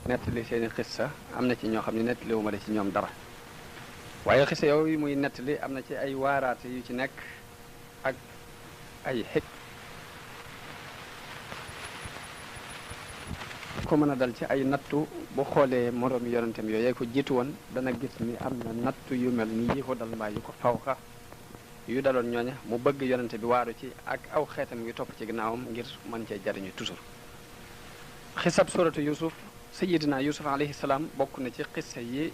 nettali seeni xissa am na ci ñoo xam ne nettali wu ma ci ñoom dara waaye xissa yooyu muy nettali am na ci ay waaraate yu ci nekk ak ay xik ko mën a dal ci ay nattu bu xoolee moroomi yonentam yooyu ko jiitu woon dana gis ni am na nattu yu mel ni yi ko dal mbaa yu ko fawxa yu daloon ñooña mu bëgg yonente bi waaru ci ak aw xeetam yu topp ci ginnaawam ngir mën cee jariñu toujours xisab suratu yusuf sayidina yusuf alayhi salaam bokk na ci xissa yi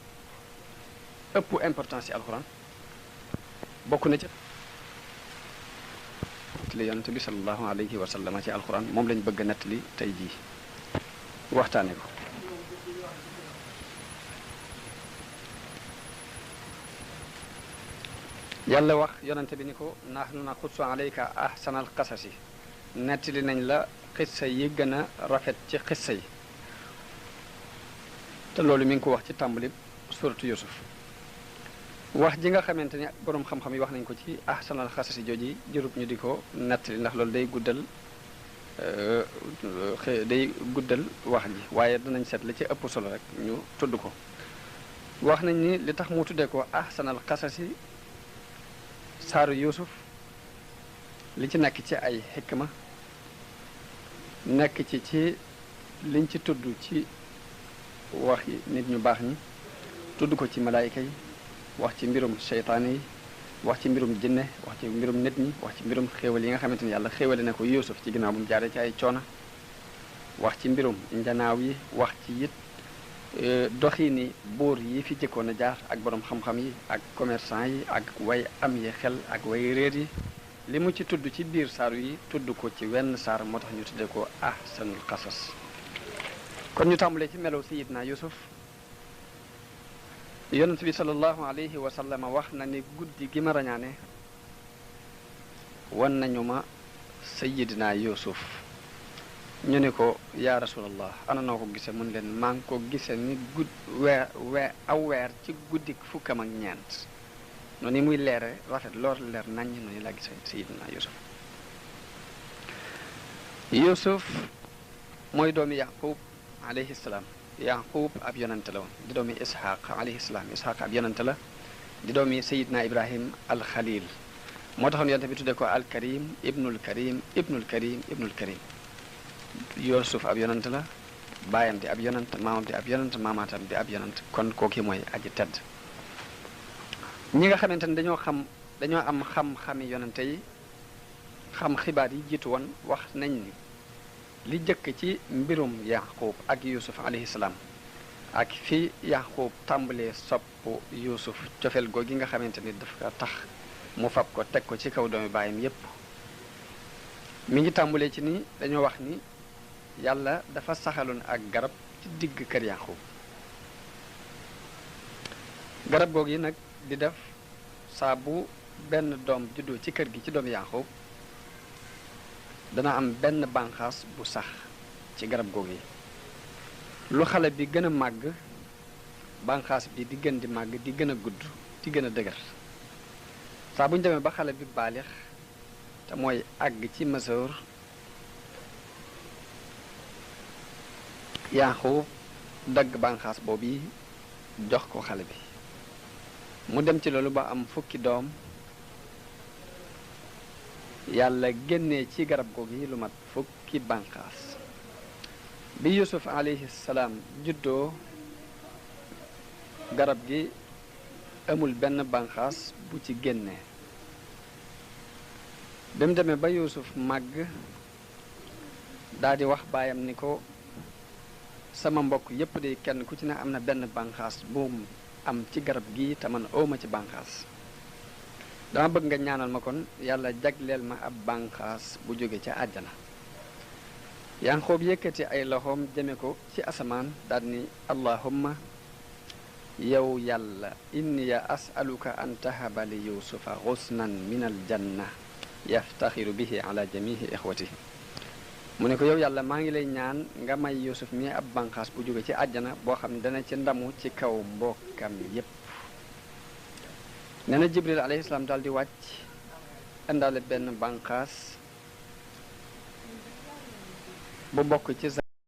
ëpp importance ci alxuraan bokk na ci li yonente bi sallallahu alayhi wa sallam ci alxuraan moom lañ bëgg nettali tey jii waxtaane ko yàlla wax yonente bi ni ko nahnu naqussu alayka ahsanal qasasi nettali nañ la xissa yi gën a rafet ci xissa yi te loolu mi ngi ko wax ci tàmbali suratu yusuf wax ji nga xamante ni boroom xam-xam yi wax nañ ko ci ahsanal qasasi jooji jërub ñu di ko nettali ndax loolu day guddal wax ji waaye danañ seet la ci ëpp solo rek ñu tudd ko wax nañ ni li tax mu tuddee ko ahsanal qasasi saaru yusuf li ci nekk ci ay xikma nekk ci liñ ci tudd ci waxi nit ñu baax ñi tudd ko ci malaayika yi wax ci mbirum seytaane yi wax ci mbirum jinne wax ci mbirum nit ñi wax ci mbirum xéewal yi nga xamante ni yàlla xéewale na ko yusuf ci ginnaaw bu mu jaaree ci ay coona wax ci mbirum njanaaw yi wax ci it doxiini buur yi fi jëkkoon a jaar ak borom xam-xam yi ak commerçant yi ak way am yi xel ak way réer yi li mu ci tudd ci biir saaru yi tudd ko ci wenn saar moo tax ñu tuddee ko ahsanul qasas kon ñu tàmbalee ci melow sayidna yusuf yonent bi sallallahu alayhi wa sallam wax na ni guddi gi ma rañaane wan nañu ma sayidna yusuf ñu ne ko yaa rasulallah ana noo ko gise mun leen maa ngi ko gise ni aw weer ci guddik fukkam ak ñeent noonu muy leere rafet lool leer naññ noonu laa gise sayidina yusuf mooy doomi yaqub alayhi salaam yaqub ab yonante la woon di doomi ishaq alayhi salaam ishaq ab yonante la di doomi sayidina ibrahim al khalil moo taxoon yonante bi tudde ko al karim ibnul karim ibnul karim ibnul karim yusuf ab yonant la baayam di ab yonant maamam di ab yonant maamaatam di ab yonant kon kooki mooy aji tedd ñi nga xamante ne dañoo am xam-xami yonante yi xam xibaar yi jiitu woon wax nañ ni li jëkk ci mbirum yaqub ak yusuf alayhi salaam ak fi yaqub tàmbalee sopp yusuf cofeel googi nga xamante ni dafa tax mu fab ko teg ko ci kaw doomi baayam yépp mi ngi tàmbalee ci ni dañoo wax ni yàlla dafa saxaloon ak garab ci digg kër yaqub garab googu yi nag di def saa bu benn doom juddoo ci kër gi ci doom yaqub dana am benn bànqaas bu sax ci garab googu yi lu xale bi gën a màgg bànqaas bi di gën di màgg di gën a gudd di gën a dëgër saa bu ñu demee ba xale bi baalix te mooy àgg ci masoor yaqub dagg bànqaas boobu yi jox ko xale bi mu dem ci loolu ba am fukki doom yàlla génnee ci garab googu yi lu mat fukki bànqaas bi yusuf alayhi salaam juddoo garab gi amul benn bànqaas bu ci génnee bi mu demee ba yusuf màgg daal di wax baayam ni ko sama mbokk yépp de kenn ku ci ne am na benn bànqaas bu am ci garab gi te man awma ci bànqaas dama bëgg nga ñaanal ma kon yàlla jagleel ma ab bànqaas bu jóge ca àjjana Yanqoob yëkkati ay loxoom jëme ko ci asamaan daal ni allahumma yow yàlla inni as'aluka an tahaba li yusufa xusnan min al janna yaftaxiru bihi ala jamihi ixwati mu ne ko yow yàlla maa ngi lay ñaan nga may yusuf mi ab bànqaas bu jóge ci àjjana boo xam ne dana ci ndamu ci kaw mbokkam yépp nee na jibril alayhi salaam daal di wàcc indaale benn bànqaas bu bokk ci